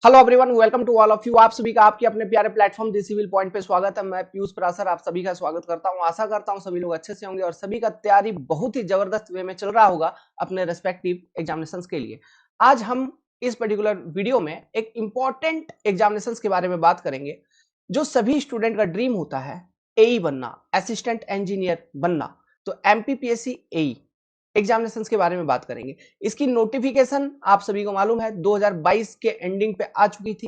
Hello everyone, welcome to all of you. आप सभी का आपके अपने प्यारे प्लेटफॉर्म दी सिविल पॉइंट पे स्वागत है। मैं पीयूष परासर आप सभी का स्वागत करता हूं। आशा करता हूं सभी लोग अच्छे से होंगे और सभी का तैयारी बहुत ही जबरदस्त वे में चल रहा होगा अपने रेस्पेक्टिव एग्जामिनेशंस के लिए। आज हम इस पर्टिकुलर वीडियो में एक इंपॉर्टेंट एग्जामिनेशंस के बारे में बात करेंगे जो सभी स्टूडेंट का ड्रीम होता है, एई बनना, असिस्टेंट इंजीनियर बनना। तो एमपीपीएससी एई एग्जामिनेशंस के बारे में बात करेंगे। इसकी नोटिफिकेशन आप सभी को मालूम है 2022 के एंडिंग पे आ चुकी थी।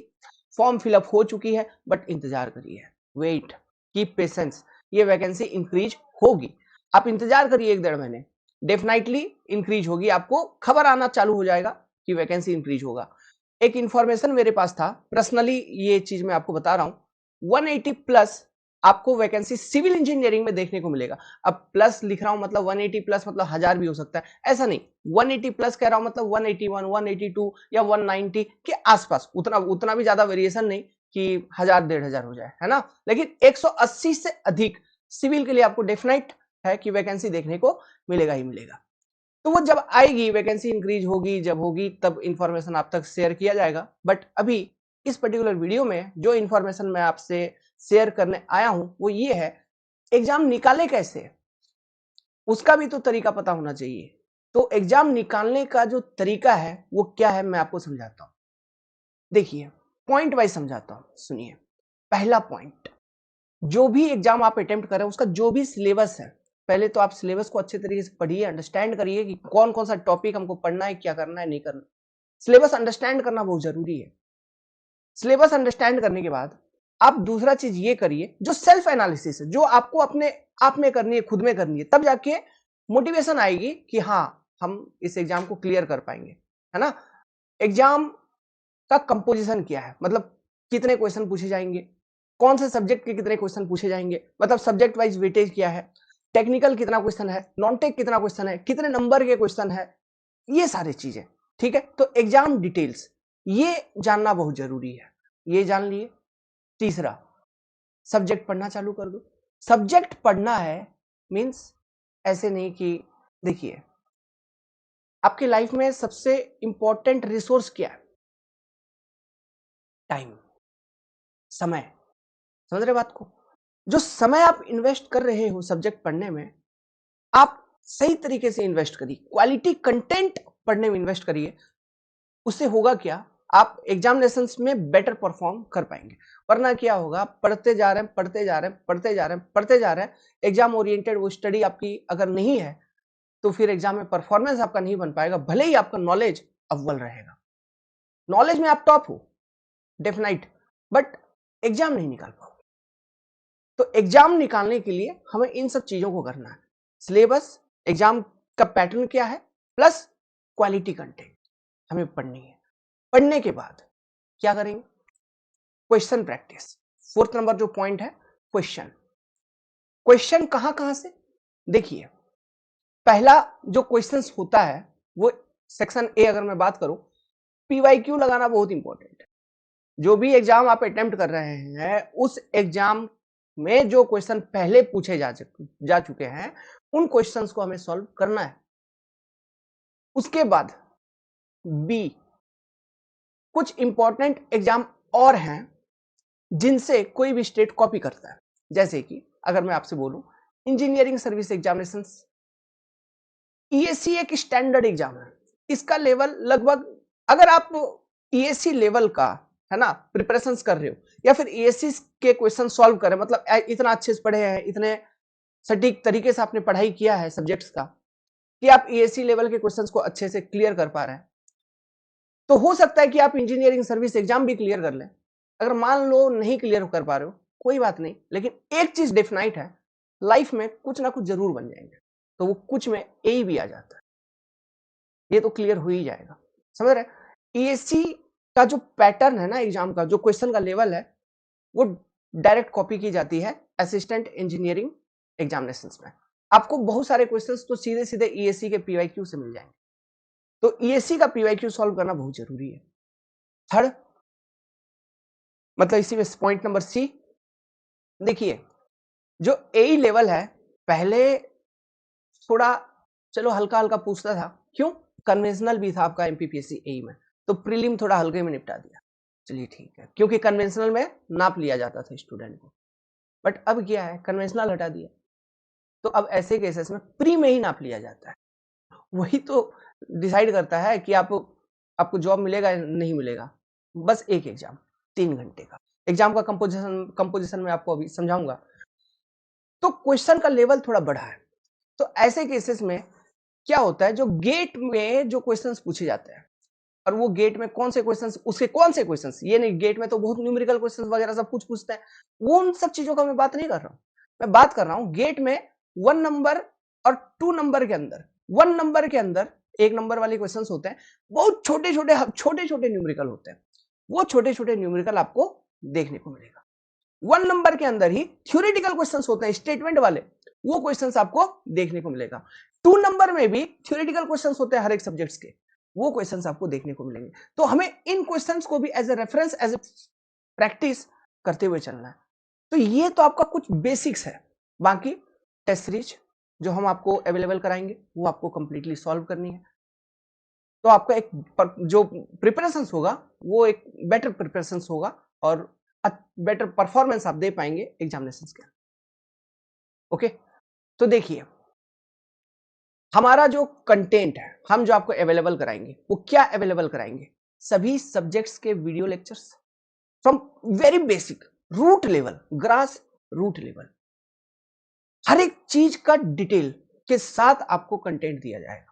फॉर्म फिलअप हो चुकी है, बट इंतजार करिए, वेट, कीप पेशेंस। ये वैकेंसी इंक्रीज होगी, आप इंतजार करिए 1-1.5 महीने, डेफिनेटली इंक्रीज होगी। आपको खबर आना चालू हो जाएगा कि वैकेंसी इंक्रीज होगा। एक इंफॉर्मेशन मेरे पास था, पर्सनली ये चीज मैं आपको बता रहा हूं, 180 प्लस आपको वैकेंसी सिविल इंजीनियरिंग में देखने को मिलेगा। अब प्लस लिख रहा हूं मतलब 180 प्लस मतलब 1000 भी हो सकता है, ऐसा नहीं। 180 प्लस कह रहा हूं मतलब 181, 182 या 190 के आसपास, उतना उतना भी ज्यादा वेरिएशन नहीं कि 1000-1500 हो जाए, है ना। लेकिन 180 से अधिक सिविल के लिए आपको डेफिनेट है कि वैकेंसी देखने को मिलेगा ही मिलेगा। तो वो जब आएगी, वैकेंसी इंक्रीज होगी, जब होगी तब इंफॉर्मेशन आप तक शेयर किया जाएगा। बट अभी इस पर्टिकुलर वीडियो में जो इंफॉर्मेशन मैं आपसे शेयर करने आया हूं वो ये है, एग्जाम निकाले कैसे, उसका भी तो तरीका पता होना चाहिए। तो एग्जाम निकालने का जो तरीका है वो क्या है, मैं आपको समझाता हूं। देखिए, पॉइंट वाइज समझाता हूं, सुनिए। पहला पॉइंट, जो भी एग्जाम आप अटेम्प्ट कर रहे हैं उसका जो भी सिलेबस है, पहले तो आप सिलेबस को अच्छे तरीके से पढ़िए, अंडरस्टैंड करिए कि कौन कौन सा टॉपिक हमको पढ़ना है, क्या करना है, नहीं करना। सिलेबस अंडरस्टैंड करना बहुत जरूरी है। सिलेबस अंडरस्टैंड करने के बाद आप दूसरा चीज ये करिए, जो सेल्फ एनालिसिस है, जो आपको अपने आप में करनी है, खुद में करनी है, तब जाके मोटिवेशन आएगी कि हाँ, हम इस एग्जाम को क्लियर कर पाएंगे, है ना। एग्जाम का कंपोजिशन क्या है, मतलब कितने क्वेश्चन पूछे जाएंगे, कौन से सब्जेक्ट के कितने क्वेश्चन पूछे जाएंगे, मतलब सब्जेक्ट वाइज वेटेज क्या है, टेक्निकल कितना क्वेश्चन है, नॉन टेक कितना क्वेश्चन है, कितने नंबर के क्वेश्चन है, ये सारी चीजें। ठीक है, तो एग्जाम डिटेल्स ये जानना बहुत जरूरी है, ये जान लिए। तीसरा, सब्जेक्ट पढ़ना चालू कर दो। सब्जेक्ट पढ़ना है मींस ऐसे नहीं कि, देखिए, आपकी लाइफ में सबसे इंपॉर्टेंट रिसोर्स क्या है? टाइम, समय। समझ रहे बात को? जो समय आप इन्वेस्ट कर रहे हो सब्जेक्ट पढ़ने में, आप सही तरीके से इन्वेस्ट करिए, क्वालिटी कंटेंट पढ़ने में इन्वेस्ट करिए। उससे होगा क्या, आप एग्जामिनेशंस में बेटर परफॉर्म कर पाएंगे। वरना क्या होगा, पढ़ते जा रहे हैं, पढ़ते जा रहे हैं, पढ़ते जा रहे हैं, पढ़ते जा रहे हैं, एग्जाम ओरिएंटेड वो स्टडी आपकी अगर नहीं है, तो फिर एग्जाम में परफॉर्मेंस आपका नहीं बन पाएगा। भले ही आपका नॉलेज अव्वल रहेगा, नॉलेज में आप टॉप हो डेफिनेट, बट एग्जाम नहीं निकाल पाओगे। तो एग्जाम निकालने के लिए हमें इन सब चीजों को करना है। सिलेबस, एग्जाम का पैटर्न क्या है, प्लस क्वालिटी कंटेंट हमें पढ़नी है। पढ़ने के बाद क्या करेंगे, क्वेश्चन प्रैक्टिस। फोर्थ नंबर जो पॉइंट है, क्वेश्चन। क्वेश्चन कहां कहां से, देखिए, पहला जो क्वेश्चंस होता है वो सेक्शन ए अगर मैं बात करूं, पीवाईक्यू लगाना बहुत इंपॉर्टेंट है। जो भी एग्जाम आप अटेम्प्ट कर रहे हैं, उस एग्जाम में जो क्वेश्चन पहले पूछे जा चुके हैं, उन क्वेश्चंस को हमें सॉल्व करना है। उसके बाद बी, कुछ इंपॉर्टेंट एग्जाम और हैं जिनसे कोई भी स्टेट कॉपी करता है। जैसे कि अगर मैं आपसे बोलूं, इंजीनियरिंग सर्विस एग्जामिनेशन, ईएससी एक स्टैंडर्ड एग्जाम है। इसका लेवल लगभग, अगर आप ईएससी लेवल का, है ना, प्रिपरेशन कर रहे हो, या फिर ईएससी के क्वेश्चन सॉल्व कर रहे हैं, मतलब इतना अच्छे से पढ़े हैं, इतने सटीक तरीके से आपने पढ़ाई किया है सब्जेक्ट्स का कि आप ईएससी लेवल के क्वेश्चंस को अच्छे से क्लियर कर पा रहे हैं, तो हो सकता है कि आप इंजीनियरिंग सर्विस एग्जाम भी क्लियर कर लें। अगर मान लो नहीं क्लियर कर पा रहे हो, कोई बात नहीं, लेकिन एक चीज डेफिनाइट है, लाइफ में कुछ ना कुछ जरूर बन जाएंगे। तो वो कुछ में ए भी आ जाता है, ये तो क्लियर हो ही जाएगा। समझ रहे? ईएससी का जो पैटर्न है ना, एग्जाम का जो क्वेश्चन का लेवल है, वो डायरेक्ट कॉपी की जाती है असिस्टेंट इंजीनियरिंग एग्जामिनेशन में। आपको बहुत सारे क्वेश्चंस तो सीधे सीधे ईएससी के पीवाईक्यू से मिल जाएंगे। तो ईएससी का पीवाईक्यू सॉल्व करना बहुत जरूरी है। थर्ड, मतलब इसी में पॉइंट नंबर सी, देखिए, जो ए लेवल है, पहले थोड़ा चलो हल्का हल्का पूछता था, क्यों, कन्वेंशनल भी था आपका एमपीपीएससी ए में, तो प्रीलिम थोड़ा हल्के में निपटा दिया। चलिए ठीक है, क्योंकि कन्वेंशनल में नाप लिया जाता था स्टूडेंट को, बट अब क्या है, कन्वेंशनल हटा दिया, तो अब ऐसे केसेस में प्री में ही नाप लिया जाता है। वही तो डिसाइड करता है कि आपको जॉब मिलेगा या नहीं मिलेगा। बस एक एग्जाम 3 घंटे का एग्जाम का कंपोजिशन में आपको अभी समझाऊंगा। तो क्वेश्चन का लेवल थोड़ा बढ़ा है। तो ऐसे केसेस में क्या होता है, जो गेट में जो क्वेश्चंस पूछे जाते हैं, और वो गेट में कौन से क्वेश्चंस, उसके कौन से क्वेश्चंस, ये नहीं गेट में तो बहुत न्यूमेरिकल क्वेश्चंस वगैरह सब कुछ पूछते हैं, वो उन सब चीजों का मैं बात नहीं कर रहा हूं। मैं बात कर रहा हूं गेट में 1 नंबर और 2 नंबर के अंदर, 1 नंबर के अंदर 1 नंबर वाले क्वेश्चंस होते हैं, बहुत छोटे छोटे न्यूमेरिकल होते हैं, वो छोटे छोटे न्यूमेरिकल आपको देखने को मिलेगा। 1 नंबर के अंदर ही थ्योरेटिकल क्वेश्चंस होते हैं, स्टेटमेंट वाले, वो क्वेश्चंस आपको देखने को मिलेगा। 2 नंबर में भी थ्योरेटिकल क्वेश्चंस होते हैं हर एक सब्जेक्ट्स के, वो क्वेश्चंस आपको देखने को मिलेंगे। तो हमें इन क्वेश्चंस को भी as a reference, as a practice करते हुए चलना है। तो ये तो आपका कुछ बेसिक्स है। बाकी टेस्ट सीरीज जो हम आपको अवेलेबल कराएंगे वो आपको कंप्लीटली सॉल्व करनी है। तो आपका एक जो प्रिपरेशन होगा वो एक बेटर प्रिपरेशन होगा और बेटर परफॉर्मेंस आप दे पाएंगे एग्जामिनेशन के। ओके, तो देखिए हमारा जो कंटेंट है, हम जो आपको अवेलेबल कराएंगे वो क्या अवेलेबल कराएंगे, सभी सब्जेक्ट्स के video lectures from very basic root level, grass root level, हर एक चीज का डिटेल के साथ आपको कंटेंट दिया जाएगा।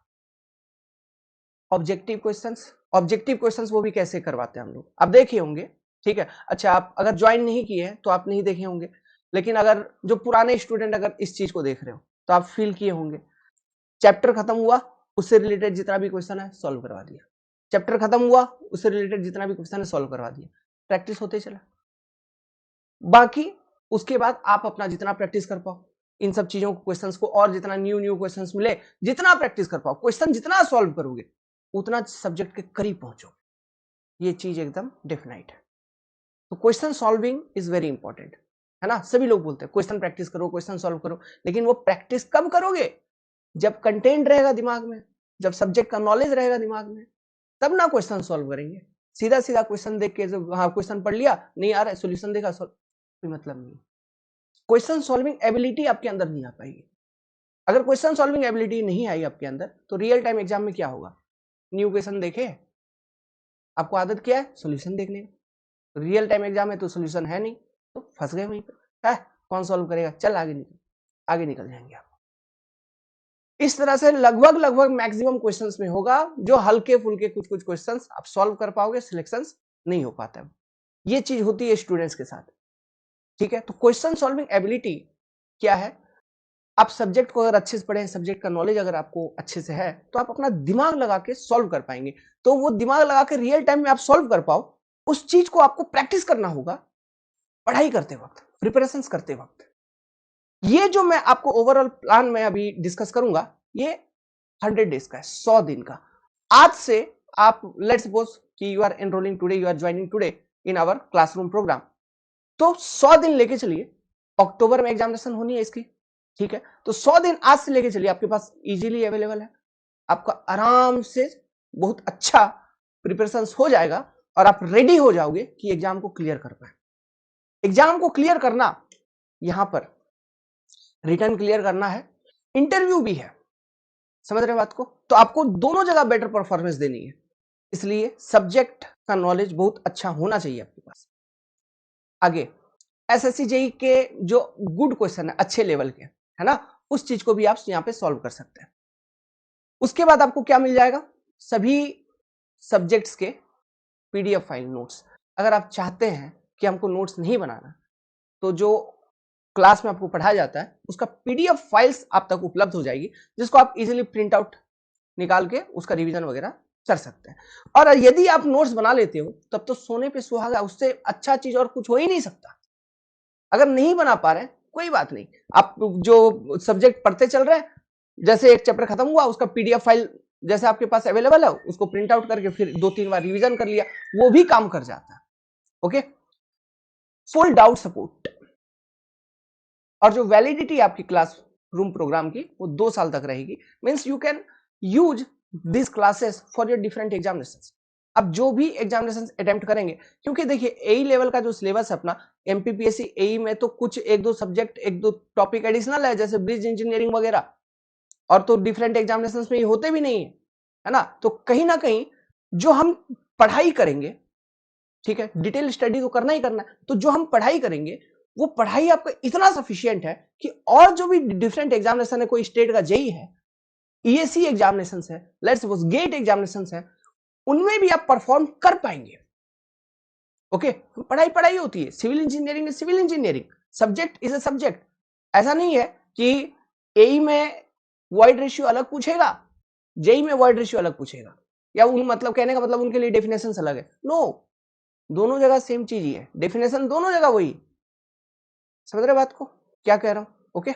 ऑब्जेक्टिव क्वेश्चंस वो भी कैसे करवाते हैं हम लोग, आप देखे होंगे, ठीक है। अच्छा, आप अगर ज्वाइन नहीं किए हैं तो आप नहीं देखे होंगे, लेकिन अगर जो पुराने स्टूडेंट अगर इस चीज को देख रहे हो तो आप फील किए होंगे। चैप्टर खत्म हुआ, उससे रिलेटेड जितना भी क्वेश्चन है सॉल्व करवा दिया, चैप्टर खत्म हुआ, उससे रिलेटेड जितना भी क्वेश्चन है सॉल्व करवा दिया, प्रैक्टिस होते चला। बाकी उसके बाद आप अपना जितना प्रैक्टिस कर पाओ इन सब चीजों को, क्वेश्चंस को, और जितना न्यू क्वेश्चंस मिले, जितना प्रैक्टिस कर पाओ, क्वेश्चन जितना सॉल्व करोगे उतना सब्जेक्ट के करीब पहुंचो, ये चीज एकदम डेफिनेट है। तो question solving is very important, है ना। सभी लोग बोलते हैं क्वेश्चन प्रैक्टिस करो, क्वेश्चन सॉल्व करो, लेकिन वो प्रैक्टिस कब करोगे, जब कंटेंट रहेगा दिमाग में, जब सब्जेक्ट का नॉलेज रहेगा दिमाग में, तब ना क्वेश्चन सॉल्व करेंगे। सीधा सीधा क्वेश्चन देख के जो हाँ क्वेश्चन पढ़ लिया, नहीं आ रहा है, सोल्यूशन देखा, कोई मतलब नहीं। क्वेश्चन सॉल्विंग एबिलिटी आपके अंदर नहीं आ पाएगी। अगर क्वेश्चन सॉल्विंग एबिलिटी नहीं आई आपके अंदर तो रियल टाइम एग्जाम में क्या होगा, न्यू क्वेश्चन देखे, आपको आदत क्या है सोल्यूशन देखने का, रियल टाइम एग्जाम में तो सोल्यूशन है नहीं, तो फंस गए वहीं पर, है कौन सॉल्व करेगा, चल आगे निकल जाएंगे आप। इस तरह से लगभग मैक्सिमम क्वेश्चंस में होगा, जो हल्के फुल्के कुछ क्वेश्चंस आप सॉल्व कर पाओगे, सिलेक्शंस नहीं हो पाता है। ये चीज होती है स्टूडेंट्स के साथ, ठीक है। तो क्वेश्चन सॉल्विंग एबिलिटी क्या है, आप सब्जेक्ट को अगर अच्छे से पढ़े, सब्जेक्ट का नॉलेज अगर आपको अच्छे से है, तो आप अपना दिमाग लगा के सॉल्व कर पाएंगे। तो वो दिमाग लगा के रियल टाइम में आप सॉल्व कर पाओ, उस चीज को आपको प्रैक्टिस करना होगा पढ़ाई करते वक्त, प्रिपरेशन करते वक्त। ये जो मैं आपको ओवरऑल प्लान में अभी डिस्कस करूंगा, ये 100 डेज का है, 100 दिन का। आज से आप लेट्स सपोज कि you are enrolling today, you are joining today in our classroom programme, तो 100 दिन लेके चलिए, अक्टूबर में एग्जामिनेशन होनी है इसकी, ठीक है। तो 100 दिन आज से लेके चलिए, आपके पास इजीली अवेलेबल है, आपका आराम से बहुत अच्छा प्रिपरेशन हो जाएगा और आप रेडी हो जाओगे कि एग्जाम को क्लियर कर पाए। एग्जाम को क्लियर करना, यहां पर रिटर्न क्लियर करना है, इंटरव्यू भी है, समझ रहे बात को। तो आपको दोनों जगह बेटर परफॉर्मेंस देनी है, इसलिए सब्जेक्ट का नॉलेज बहुत अच्छा होना चाहिए आपके पास। आगे एसएससी जेई के जो गुड क्वेश्चन है, अच्छे लेवल के, है ना, उस चीज को भी आप यहां पे सॉल्व कर सकते हैं। उसके बाद आपको क्या मिल जाएगा, सभी सब्जेक्ट्स के पीडीएफ फाइल नोट्स। अगर आप चाहते हैं कि हमको नोट्स नहीं बनाना, तो जो क्लास में आपको पढ़ाया जाता है उसका पीडीएफ फाइल्स आप तक उपलब्ध हो जाएगी, जिसको आप इजीली प्रिंट आउट निकाल के उसका रिवीजन वगैरह कर सकते हैं। और यदि आप नोट्स बना लेते हो तब तो सोने पे सुहागा, उससे अच्छा चीज और कुछ हो ही नहीं सकता। अगर नहीं बना पा रहे कोई बात नहीं, आप जो सब्जेक्ट पढ़ते चल रहे हैं, जैसे एक चैप्टर खत्म हुआ उसका पीडीएफ फाइल जैसे आपके पास अवेलेबल है, उसको प्रिंट आउट करके फिर 2-3 बार रिवीजन कर लिया, वो भी काम कर जाता है। ओके, फुल डाउट सपोर्ट, और जो वैलिडिटी आपकी क्लास रूम प्रोग्राम की वो 2 साल तक रहेगी। Means you can use this classes for your different examinations. आप जो भी एग्जामिनेशन अटेम्प्ट करेंगे, क्योंकि देखिए एई लेवल का जो सिलेबस है अपना एमपीपीएससी एई में, तो कुछ एक दो सब्जेक्ट एक दो टॉपिक एडिशनल है, जैसे ब्रिज इंजीनियरिंग वगैरह, और तो डिफरेंट एग्जामिनेशन में ये होते भी नहीं है ना। तो कहीं ना कहीं जो हम पढ़ाई करेंगे, ठीक है, डिटेल स्टडी तो करना ही करना है, तो जो हम पढ़ाई करेंगे वो पढ़ाई आपका इतना सफिशियंट है कि और जो भी डिफरेंट एग्जामिनेशन है, कोई स्टेट का जेई है, ईएससी एग्जामिनेशन है, लेट्स सपोज गेट एग्जामिनेशन है, उनमें भी आप परफॉर्म कर पाएंगे। ओके, पढ़ाई पढ़ाई होती है, सिविल इंजीनियरिंग है civil engineering, subject is a subject. ऐसा नहीं है कि एई में वॉइड रेशियो अलग पूछेगा, जेई में वॉइड रेशियो अलग पूछेगा, या उन मतलब कहने का मतलब उनके लिए डेफिनेशन अलग है। नो, दोनों जगह सेम चीज ही है, डेफिनेशन दोनों जगह वही। समझ रहे बात को क्या कह रहा हूं? ओके,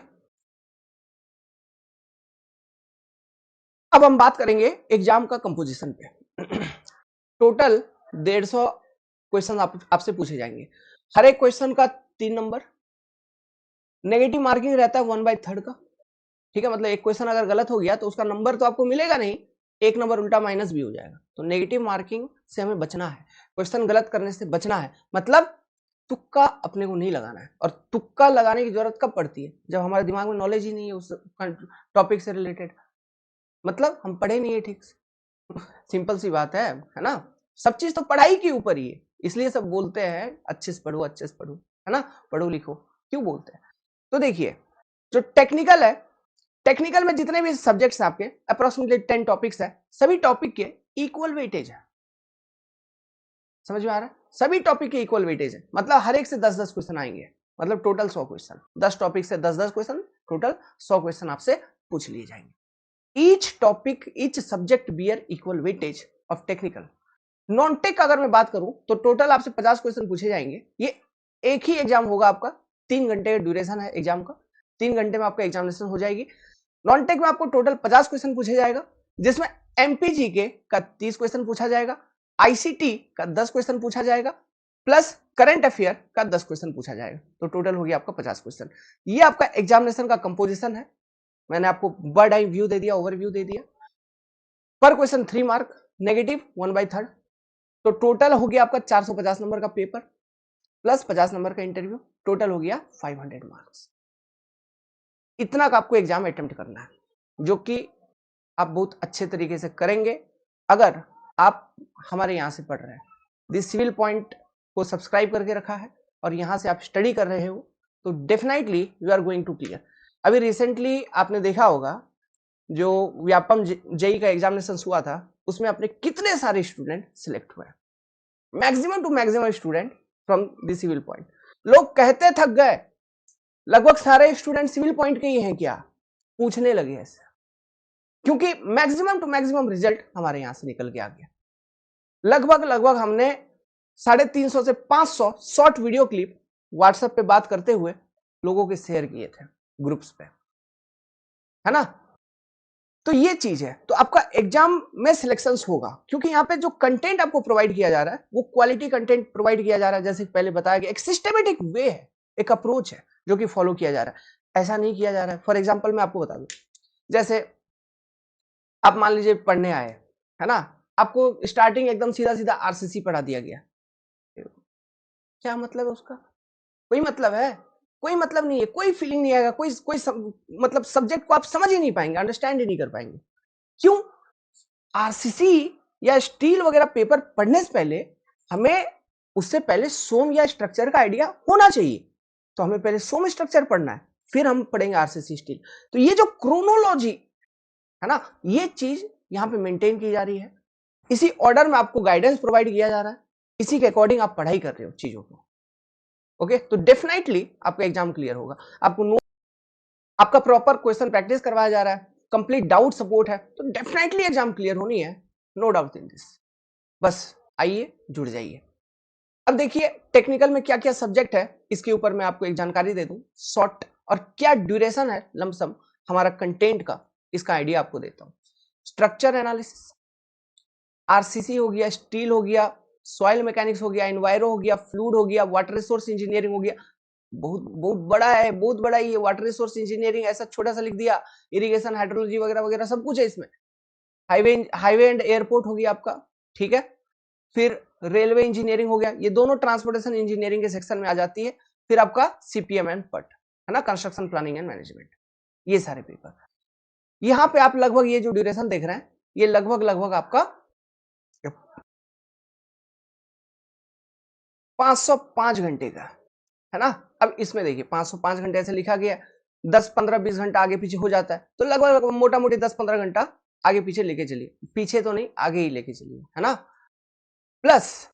अब हम बात करेंगे एग्जाम का कंपोजिशन पे। टोटल 150 क्वेश्चन आपसे पूछे जाएंगे, हर एक क्वेश्चन का 3 नंबर, नेगेटिव मार्किंग रहता है 1/3 का, ठीक है, मतलब एक क्वेश्चन अगर गलत हो गया तो उसका नंबर तो आपको मिलेगा नहीं, एक नंबर उल्टा माइनस भी हो जाएगा। तो नेगेटिव मार्किंग से हमें बचना है, क्वेश्चन गलत करने से बचना है, मतलब तुक्का अपने को नहीं लगाना है। और तुक्का लगाने की जरूरत कब पड़ती है? जब हमारे दिमाग में नॉलेज ही नहीं है उस टॉपिक से रिलेटेड, मतलब हम पढ़े नहीं है ठीक से। सिंपल सी बात है ना। सब चीज तो पढ़ाई के ऊपर ही है, इसलिए सब बोलते हैं अच्छे से पढ़ो अच्छे से पढ़ो, है ना, पढ़ो लिखो, क्यों बोलते हैं? तो देखिए, जो टेक्निकल है, टेक्निकल में जितने भी सब्जेक्ट्स हैं आपके अप्रोक्सीमेटली 10 टॉपिक्स है, सभी टॉपिक के इक्वल वेटेज है। समझ में आ रहा है? सभी टॉपिक के इक्वल वेटेज है, मतलब हर एक से 10-10 क्वेश्चन आएंगे, मतलब टोटल 100 क्वेश्चन, 10 टॉपिक से 10-10 क्वेश्चन, टोटल 100 क्वेश्चन आपसे पूछ लिए जाएंगे। Each topic each subject bear equal weightage of technical. Non tech अगर मैं बात करूं तो टोटल आपसे 50 क्वेश्चन पूछे जाएंगे। ये एक ही एग्जाम होगा आपका, 3 घंटे का ड्यूरेशन है एग्जाम का, 3 घंटे में आपका एग्जामिनेशन हो जाएगी। नॉन टेक में आपको टोटल 50 क्वेश्चन पूछे जाएगा, जिसमें एमपीजी के का 30 क्वेश्चन पूछा जाएगा, आईसीटी का 10 क्वेश्चन पूछा जाएगा, प्लस करंट अफेयर का 10 क्वेश्चन पूछा जाएगा, तो टोटल हो गया आपका 50 क्वेश्चन। ये आपका एग्जामिनेशन का कंपोजिशन है। मैंने आपको बर्ड आई व्यू दे दिया, ओवरव्यू दे दिया। पर क्वेश्चन 3 मार्क, नेगेटिव 1/3, तो टोटल हो गया आपका 450 नंबर का पेपर प्लस 50 नंबर का इंटरव्यू, टोटल हो गया 500 मार्क्स। इतना का आपको एग्जाम अटेम्प्ट करना है, जो कि आप बहुत अच्छे तरीके से करेंगे अगर आप हमारे यहाँ से पढ़ रहे हैं। दिस सिविल पॉइंट को सब्सक्राइब करके रखा है और यहाँ से आप स्टडी कर रहे हो, तो definitely you are going to clear. अभी रिसेंटली आपने देखा होगा जो व्यापम जेई का एग्जामिनेशन हुआ था, उसमें अपने कितने सारे स्टूडेंट सिलेक्ट हुए, maximum to maximum student from the civil point. लोग कहते थक गए, लगभग सारे स्टूडेंट सिविल पॉइंट के ही हैं क्या, पूछने लगे ऐसे, क्योंकि मैक्सिमम टू मैक्सिमम रिजल्ट हमारे यहां से निकल के आ गया। लगभग लगभग हमने 350 से 500 शॉर्ट वीडियो क्लिप व्हाट्सएप पे बात करते हुए लोगों के शेयर किए थे ग्रुप्स पे, है ना। तो ये चीज है, तो आपका एग्जाम में सिलेक्शन होगा, क्योंकि यहाँ पे जो कंटेंट आपको प्रोवाइड किया जा रहा है वो क्वालिटी कंटेंट प्रोवाइड किया जा रहा है। जैसे पहले बताया गया, एक सिस्टमेटिक वे है, एक अप्रोच है जो कि फॉलो किया जा रहा है, ऐसा नहीं किया जा रहा है। फॉर एग्जाम्पल मैं आपको बता दूं, जैसे आप मान लीजिए पढ़ने आए, है ना, आपको स्टार्टिंग एकदम सीधा सीधा आरसीसी पढ़ा दिया गया, क्या मतलब है उसका? कोई मतलब है? कोई मतलब नहीं है, कोई फीलिंग नहीं आएगा, मतलब सब्जेक्ट को आप समझ ही नहीं पाएंगे, अंडरस्टैंड ही नहीं कर पाएंगे। क्यों? आरसीसी या स्टील वगैरह पेपर पढ़ने से पहले हमें उससे पहले सोम या स्ट्रक्चर का आइडिया होना चाहिए, तो हमें पहले सोम स्ट्रक्चर पढ़ना है, फिर हम पढ़ेंगे आरसीसी स्टील। तो ये जो क्रोनोलॉजी है ना, ये चीज यहां पे मेंटेन की जा रही है, इसी ऑर्डर में आपको गाइडेंस प्रोवाइड किया जा रहा है, इसी के अकॉर्डिंग आप पढ़ाई कर रहे हो चीजों को। ओके, तो डेफिनेटली आपका एग्जाम क्लियर होगा। आपको आपका प्रॉपर क्वेश्चन प्रैक्टिस करवाया जा रहा है, कंप्लीट डाउट सपोर्ट है, तो डेफिनेटली एग्जाम क्लियर होनी है, नो डाउट इन दिस। बस आइए जुड़ जाइए। अब देखिए टेक्निकल में क्या क्या सब्जेक्ट है, इसके ऊपर मैं आपको एक जानकारी दे दूं शॉर्ट, और क्या ड्यूरेशन है लमसम हमारा कंटेंट का, इसका आइडिया आपको देता हूं। स्ट्रक्चर एनालिसिस, आरसीसी हो गया, स्टील हो गया, सॉइल मैकेनिक्स हो गया, एनवायरो हो गया, फ्लूइड हो गया, वाटर रिसोर्स इंजीनियरिंग हो गया। बहुत बहुत बड़ा है, बहुत बड़ा ये वाटर रिसोर्स इंजीनियरिंग, ऐसा छोटा सा लिख दिया, इरिगेशन हाइड्रोलॉजी वगैरह वगैरह सब कुछ है इसमें। हाईवे हाईवे एंड एयरपोर्ट हो गया आपका, ठीक है। फिर रेलवे इंजीनियरिंग हो गया, ये दोनों ट्रांसपोर्टेशन इंजीनियरिंग के सेक्शन में आ जाती है। फिर आपका सीपीएम एंड पट है ना, कंस्ट्रक्शन प्लानिंग एंड मैनेजमेंट, ये सारे पेपर। यहां पे आप लगभग ये जो ड्यूरेशन देख रहे हैं, ये लगभग आपका 505 घंटे का है ना। अब इसमें देखिए 505 घंटे ऐसे लिखा गया, 10 15 20 घंटा आगे पीछे हो जाता है, तो लगभग मोटा मोटी 10 15 घंटा आगे पीछे लेके चलिए, पीछे तो नहीं आगे ही लेके चलिए, है ना। प्लस,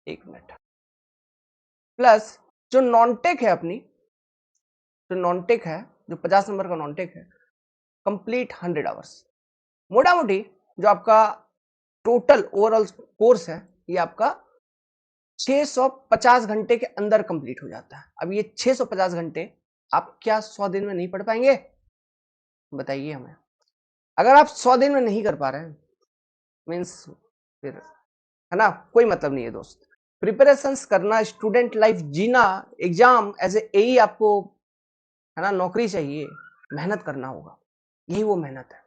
एक मिनट, प्लस जो नॉन टेक है अपनी, जो नॉन टेक है, जो 50 नंबर का नॉन टेक है, कंप्लीट 100 आवर्स, मोटा मोटी जो आपका टोटल ओवरऑल कोर्स है, ये आपका 650 घंटे के अंदर कंप्लीट हो जाता है। अब ये 650 घंटे आप क्या 100 दिन में नहीं पढ़ पाएंगे? बताइए हमें। अगर आप 100 दिन में नहीं कर पा रहे हैं, मीन्स फिर है ना, कोई मतलब नहीं है दोस्त। प्रिपरेशंस करना, स्टूडेंट लाइफ जीना, एग्जाम एज ए आपको है ना, नौकरी चाहिए, मेहनत करना होगा, यही वो मेहनत है।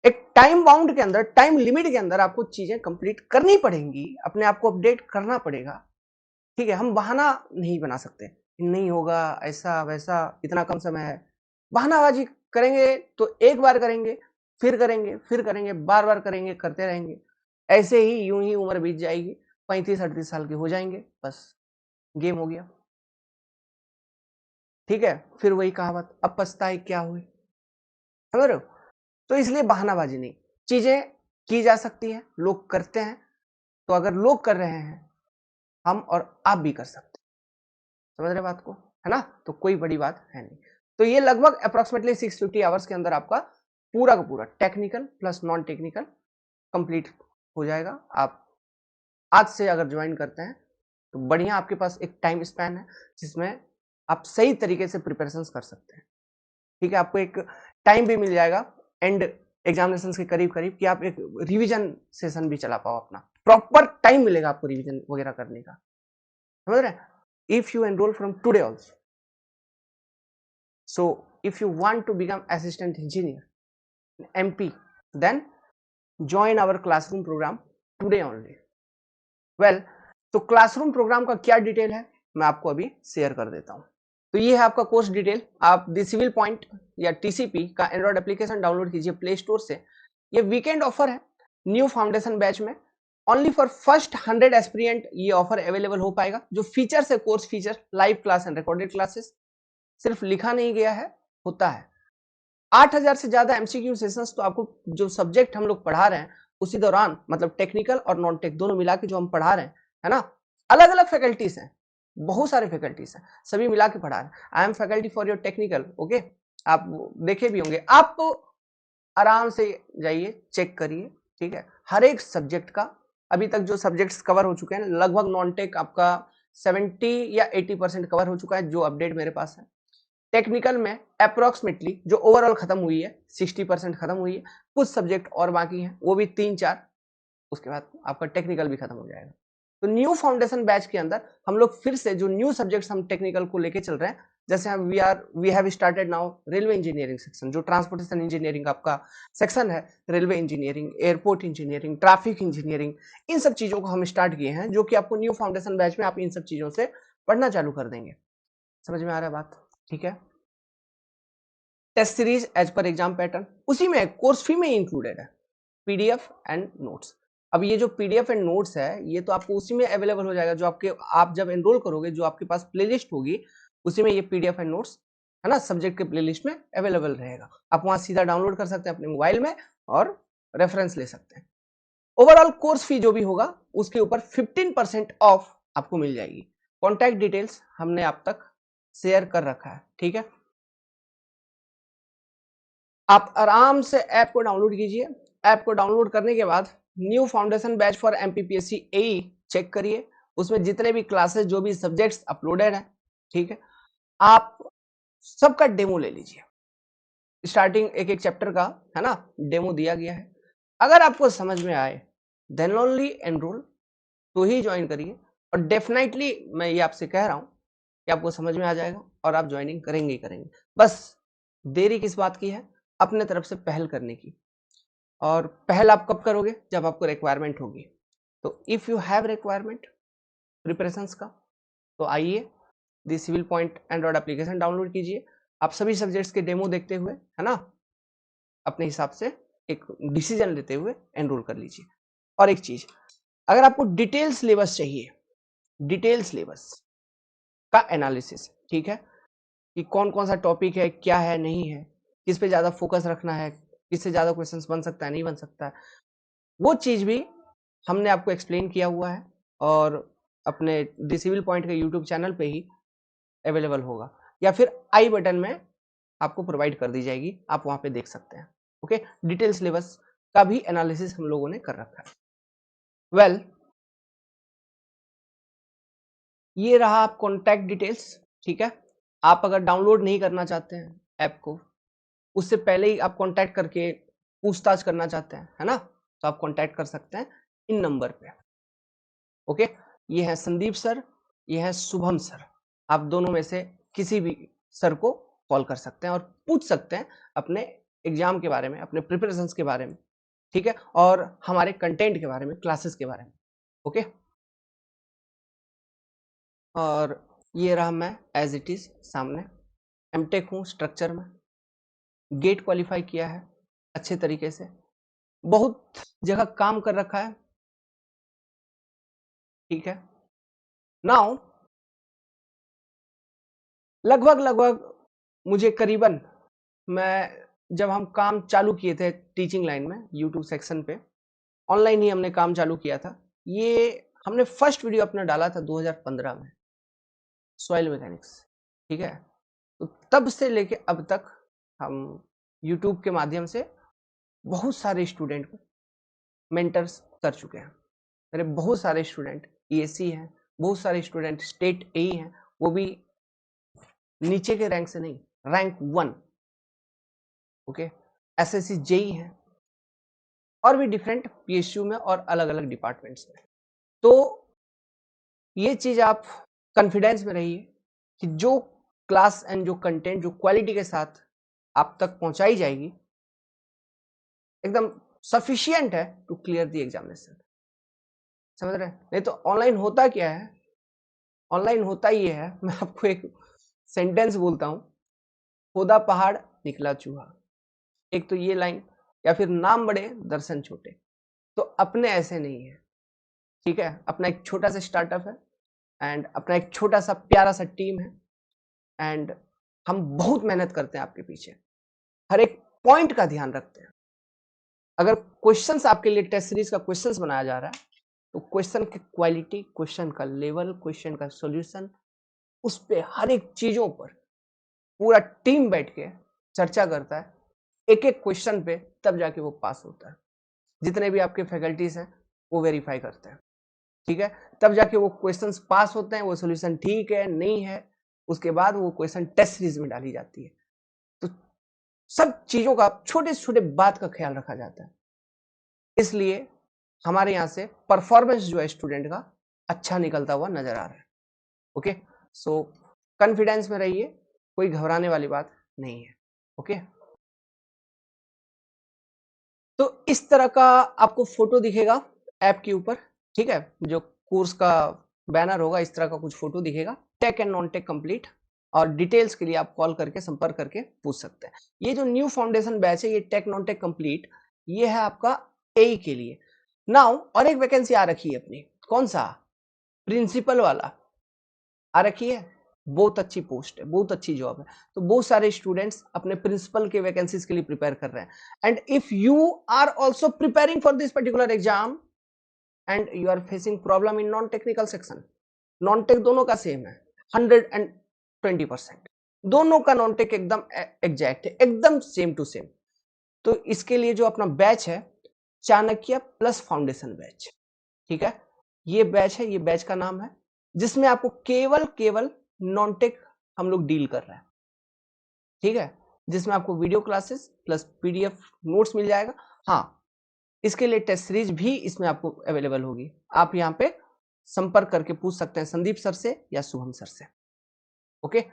एक टाइम बाउंड के अंदर, टाइम लिमिट के अंदर आपको चीजें कंप्लीट करनी पड़ेंगी, अपने आप को अपडेट करना पड़ेगा, ठीक है। हम बहाना नहीं बना सकते, नहीं होगा ऐसा वैसा, इतना कम समय है, बहानाबाजी करेंगे तो एक बार करेंगे, फिर करेंगे, फिर करेंगे, बार बार करेंगे, करते रहेंगे, ऐसे ही यूं ही उम्र बीत जाएगी, 35-38 साल के हो जाएंगे, बस गेम हो गया, ठीक है। फिर वही कहावत, अब पछताए क्या हुए, समझ रहे हो। तो इसलिए बहानाबाजी नहीं, चीजें की जा सकती हैं, लोग करते हैं, तो अगर लोग कर रहे हैं, हम और आप भी कर सकते हैं, समझ रहे बात को, है ना। तो कोई बड़ी बात है नहीं। तो ये लगभग अप्रोक्सीमेटली 650 आवर्स के अंदर आपका पूरा का पूरा technical plus non technical complete हो जाएगा। आप आज से अगर ज्वाइन करते हैं तो बढ़िया, आपके पास एक टाइम स्पैन है जिसमें आप सही तरीके से प्रिपरेशन कर सकते हैं, ठीक है। आपको एक टाइम भी मिल जाएगा एंड एग्जामिनेशन के करीब करीब कि आप एक रिवीजन सेशन भी चला पाओ, अपना प्रॉपर टाइम मिलेगा आपको रिवीजन वगैरह करने का, समझ रहे हैं। If you enrol from today also, so if you want to become assistant engineer MP, then join our classroom program today only. well, तो क्लासरूम प्रोग्राम का क्या डिटेल है मैं आपको अभी शेयर कर देता हूं। तो ये है आपका कोर्स डिटेल। आप द सिविल पॉइंट या टीसीपी का एंड्रॉइड एप्लीकेशन डाउनलोड कीजिए प्ले स्टोर से। ये वीकेंड ऑफर है, न्यू फाउंडेशन बैच में ओनली फॉर फर्स्ट 100 एस्पिरेंट ये ऑफर अवेलेबल हो पाएगा। जो फीचर्स है, course feature, live class and recorded classes, सिर्फ लिखा नहीं गया है, होता है। 8000 से ज्यादा एमसीक्यू सेशंस, तो आपको जो सब्जेक्ट हम लोग पढ़ा रहे हैं उसी दौरान, मतलब टेक्निकल और नॉन टेक दोनों मिला के जो हम पढ़ा रहे हैं, है ना, अलग अलग फैकल्टीज हैं, बहुत सारे फैकल्टीज हैं, सभी मिला के पढ़ा रहे हैं। I am faculty for your technical, okay, आप देखे भी होंगे। आप आराम से जाइए, चेक करिए, ठीक है। हर एक सब्जेक्ट का अभी तक जो सब्जेक्ट्स कवर हो चुके हैं, लगभग नॉन टेक आपका 70 या 80% कवर हो चुका है, जो अपडेट मेरे पास है। टेक्निकल में अप्रोक्सीमेटली जो ओवरऑल खत्म हुई है 60% खत्म हुई है, कुछ सब्जेक्ट और बाकी हैं, वो भी 3-4, उसके बाद आपका टेक्निकल भी खत्म हो जाएगा। तो न्यू फाउंडेशन बैच के अंदर हम लोग फिर से जो न्यू सब्जेक्ट्स हम टेक्निकल को लेके चल रहे हैं, जैसे हम we have started now railway engineering section, जो ट्रांसपोर्टेशन इंजीनियरिंग आपका सेक्शन है, railway engineering, airport engineering, traffic engineering, इन सब चीजों को हम स्टार्ट किए हैं, जो कि आपको न्यू फाउंडेशन बैच में आप इन सब चीजों से पढ़ना चालू कर देंगे। समझ में आ रहा है बात, ठीक है। टेस्ट सीरीज एज पर एग्जाम पैटर्न, उसी में कोर्स फी में इंक्लूडेड है, पीडीएफ एंड नोट्स। अब ये जो पीडीएफ एंड नोट्स है, ये तो आपको उसी में अवेलेबल हो जाएगा, जो आपके, आप जब एनरोल करोगे, जो आपके पास प्लेलिस्ट होगी, उसी में ये पीडीएफ एंड नोट्स, है ना, सब्जेक्ट के प्लेलिस्ट में अवेलेबल रहेगा। आप वहां सीधा डाउनलोड कर सकते हैं अपने मोबाइल में और रेफरेंस ले सकते हैं। ओवरऑल कोर्स फी जो भी होगा उसके ऊपर 15% ऑफ आपको मिल जाएगी। कॉन्टैक्ट डिटेल्स हमने आप तक शेयर कर रखा है, ठीक है। आप आराम से ऐप को डाउनलोड कीजिए। ऐप को डाउनलोड करने के बाद new foundation batch for MPPSC AE check करिए, उसमें जितने भी क्लासेस, जो भी सब्जेक्ट्स अपलोडेड हैं, ठीक है, आप सबका डेमो ले लीजिए। स्टार्टिंग एक एक चैप्टर का, है ना, डेमो दिया गया है। अगर आपको समझ में आए देन ओनली एनरोल, तो ही ज्वाइन करिए। और डेफिनेटली मैं ये आपसे कह रहा हूं कि आपको समझ में आ जाएगा और आप ज्वाइनिंग करेंगे ही करेंगे। बस देरी किस बात की है, अपने तरफ से पहल करने की। और पहल आप कब करोगे? जब आपको रिक्वायरमेंट होगी। तो if you have requirement preparations का, तो आइए the civil point android application download कीजिए। आप सभी सब्जेक्ट्स के डेमो देखते हुए, है ना, अपने हिसाब से एक डिसीजन लेते हुए एनरोल कर लीजिए। और एक चीज, अगर आपको डिटेल सिलेबस चाहिए, डिटेल सिलेबस का एनालिसिस, ठीक है, कि कौन कौन सा टॉपिक है, क्या है, नहीं है, किस पे ज्यादा फोकस रखना है, किससे ज्यादा क्वेश्चंस बन सकता है, नहीं बन सकता है, वो चीज भी हमने आपको एक्सप्लेन किया हुआ है और अपने दी सिविल पॉइंट के यूट्यूब चैनल पे ही अवेलेबल होगा, या फिर आई बटन में आपको प्रोवाइड कर दी जाएगी, आप वहां पे देख सकते हैं। ओके, डिटेल सिलेबस का भी एनालिसिस हम लोगों ने कर रखा है। वेल, ये रहा आप कॉन्टैक्ट डिटेल्स, ठीक है। आप अगर डाउनलोड नहीं करना चाहते हैं ऐप को, उससे पहले ही आप कॉन्टैक्ट करके पूछताछ करना चाहते हैं, है ना, तो आप कॉन्टैक्ट कर सकते हैं इन नंबर पे। ओके, ये है संदीप सर, ये है शुभम सर। आप दोनों में से किसी भी सर को कॉल कर सकते हैं और पूछ सकते हैं अपने एग्जाम के बारे में, अपने प्रिपरेशंस के बारे में, ठीक है, और हमारे कंटेंट के बारे में, क्लासेस के बारे में। ओके, और ये रहा मैं एज इट इज सामने। एमटेक हूँ स्ट्रक्चर में, गेट क्वालिफाई किया है अच्छे तरीके से, बहुत जगह काम कर रखा है, ठीक है। नाउ लगभग लगभग मुझे करीबन, मैं जब हम काम चालू किए थे टीचिंग लाइन में यूट्यूब सेक्शन पे, ऑनलाइन ही हमने काम चालू किया था। ये हमने फर्स्ट वीडियो अपना डाला था 2015 में, सॉइल मैकेनिक्स, ठीक है। तो तब से लेके अब तक हम यूट्यूब के माध्यम से बहुत सारे स्टूडेंट को मेंटर्स कर चुके हैं। मेरे बहुत सारे स्टूडेंट ईएससी हैं, बहुत सारे स्टूडेंट स्टेट ए हैं, वो भी नीचे के रैंक से नहीं, रैंक 1। ओके, एसएससी जेई है, और भी डिफरेंट पीएसयू में और अलग अलग डिपार्टमेंट्स में। तो ये चीज आप कॉन्फिडेंस में रहिए कि जो क्लास एंड जो कंटेंट जो क्वालिटी के साथ आप तक पहुंचाई जाएगी, एकदम सफिशिएंट है टू क्लियर द एग्जामिनेशन। समझ रहे हैं? नहीं तो ऑनलाइन होता क्या है, ऑनलाइन होता ये है, मैं आपको एक सेंटेंस बोलता हूं, खोदा पहाड़ निकला चूहा। एक तो ये लाइन, या फिर नाम बड़े दर्शन छोटे। तो अपने ऐसे नहीं है, ठीक है। अपना एक छोटा सा स्टार्टअप है एंड अपना एक छोटा सा प्यारा सा टीम है, एंड हम बहुत मेहनत करते हैं आपके पीछे, हर एक पॉइंट का ध्यान रखते हैं। अगर क्वेश्चंस आपके लिए टेस्ट सीरीज का क्वेश्चंस बनाया जा रहा है, तो क्वेश्चन की क्वालिटी, क्वेश्चन का लेवल, क्वेश्चन का सॉल्यूशन, उस पे हर एक चीजों पर पूरा टीम बैठ के चर्चा करता है, एक एक क्वेश्चन पे, तब जाके वो पास होता है। जितने भी आपके फैकल्टीज हैं वो वेरीफाई करते हैं, ठीक है, तब जाके वो क्वेश्चंस पास होते हैं, वो सॉल्यूशन ठीक है नहीं है, उसके बाद वो क्वेश्चन टेस्ट सीरीज में डाली जाती है। तो सब चीजों का, छोटे छोटे बात का ख्याल रखा जाता है, इसलिए हमारे यहाँ से परफॉर्मेंस जो है स्टूडेंट का अच्छा निकलता हुआ नजर आ रहा है। ओके, सो कॉन्फिडेंस में रहिए, कोई घबराने वाली बात नहीं है। ओके, तो इस तरह का आपको फोटो दिखेगा ऐप के ऊपर, ठीक है, जो कोर्स का बैनर होगा इस तरह का कुछ फोटो दिखेगा, tech and non tech complete. और डिटेल्स के लिए आप कॉल करके संपर्क करके पूछ सकते हैं। ये जो न्यू फाउंडेशन बैच है, ये टेक नॉन टेक कंप्लीट, ये है आपका ए के लिए। नाउ और एक वैकेंसी आ रखी है अपनी, कौन सा, प्रिंसिपल वाला आ रखी है। बहुत अच्छी पोस्ट है, बहुत अच्छी जॉब है। तो बहुत सारे स्टूडेंट्स अपने प्रिंसिपल के वैकेंसीज के लिए प्रिपेयर कर रहे हैं। And if you are also preparing for this particular exam and you are facing problem in non technical section, non tech दोनों का सेम है, 120%, दोनों का नॉन टेक एकदम एग्जैक्ट है, एकदम सेम टू सेम। तो इसके लिए जो अपना बैच है, चाणक्य प्लस फाउंडेशन बैच, ठीक है, ये बैच है, ये बैच का नाम है, जिसमें आपको केवल केवल नॉन टेक हम लोग डील कर रहे हैं, ठीक है, जिसमें आपको video classes plus PDF notes मिल जाएगा। हाँ, इसके लिए टेस्ट सीरीज भी इसमें आपको अवेलेबल होगी। आप यहाँ पे संपर्क करके पूछ सकते हैं संदीप सर से या शुभम सर से। Okay,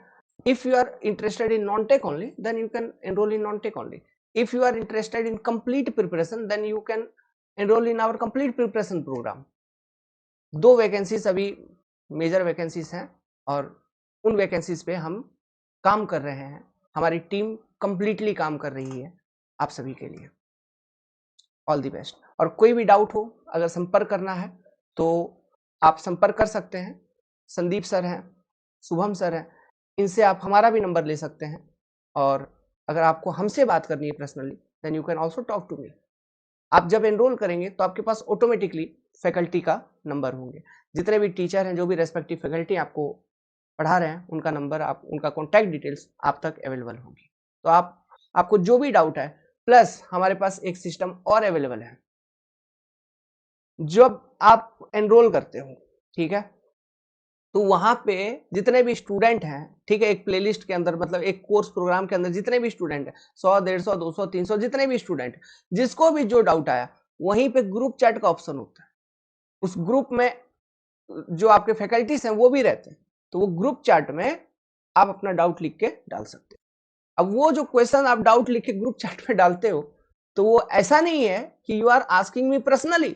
if you are interested in non tech only, then you can enrol in non tech only. if you are interested in complete preparation then you can enroll in our complete preparation program. 2 vacancies अभी major vacancies हैं और उन vacancies पे हम काम कर रहे हैं, हमारी टीम कंप्लीटली काम कर रही है आप सभी के लिए। All the best. और कोई भी डाउट हो, अगर संपर्क करना है तो आप संपर्क कर सकते हैं। संदीप सर हैं, शुभम सर हैं, इनसे आप हमारा भी नंबर ले सकते हैं। और अगर आपको हमसे बात करनी है personally then you can also talk to me. आप जब एनरोल करेंगे तो आपके पास ऑटोमेटिकली फैकल्टी का नंबर होंगे, जितने भी टीचर हैं, जो भी रेस्पेक्टिव फैकल्टी आपको पढ़ा रहे हैं, उनका नंबर, आप उनका कॉन्टैक्ट डिटेल्स आप तक अवेलेबल होगी। तो आपको जो भी डाउट है, प्लस हमारे पास एक सिस्टम और अवेलेबल है। जब आप एनरोल करते हो, ठीक है, तो वहां पे जितने भी स्टूडेंट हैं, ठीक है, एक प्लेलिस्ट के अंदर, मतलब एक कोर्स प्रोग्राम के अंदर जितने भी स्टूडेंट हैं, 100, 150, 200, 300, जितने भी स्टूडेंट, जिसको भी जो डाउट आया, वहीं पे ग्रुप चैट का ऑप्शन होता है। उस ग्रुप में जो आपके फैकल्टीज हैं वो भी रहते हैं, तो वो ग्रुप चैट में आप अपना डाउट लिख के डाल सकते हो। अब वो जो क्वेश्चन आप डाउट लिख के ग्रुप चैट में डालते हो, तो वो ऐसा नहीं है कि you are asking me personally,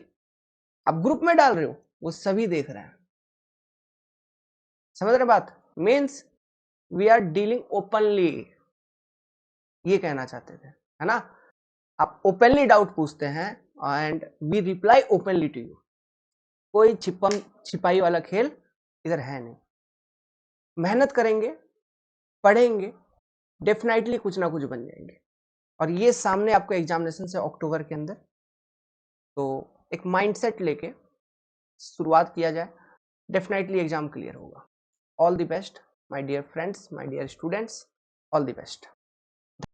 आप ग्रुप में डाल रहे हो, वो सभी देख रहे हैं। समझ रहे बात? Means we are dealing openly, ये कहना चाहते थे, है ना? आप ओपनली डाउट पूछते हैं and we reply openly to you. कोई छिपाई वाला खेल इधर है नहीं। मेहनत करेंगे, पढ़ेंगे, डेफिनेटली कुछ ना कुछ बन जाएंगे। और ये सामने आपको एग्जामिनेशन से अक्टूबर के अंदर, तो एक माइंडसेट लेके शुरुआत किया जाए, डेफिनेटली एग्जाम क्लियर होगा। All the best my dear friends, my dear students, all the best.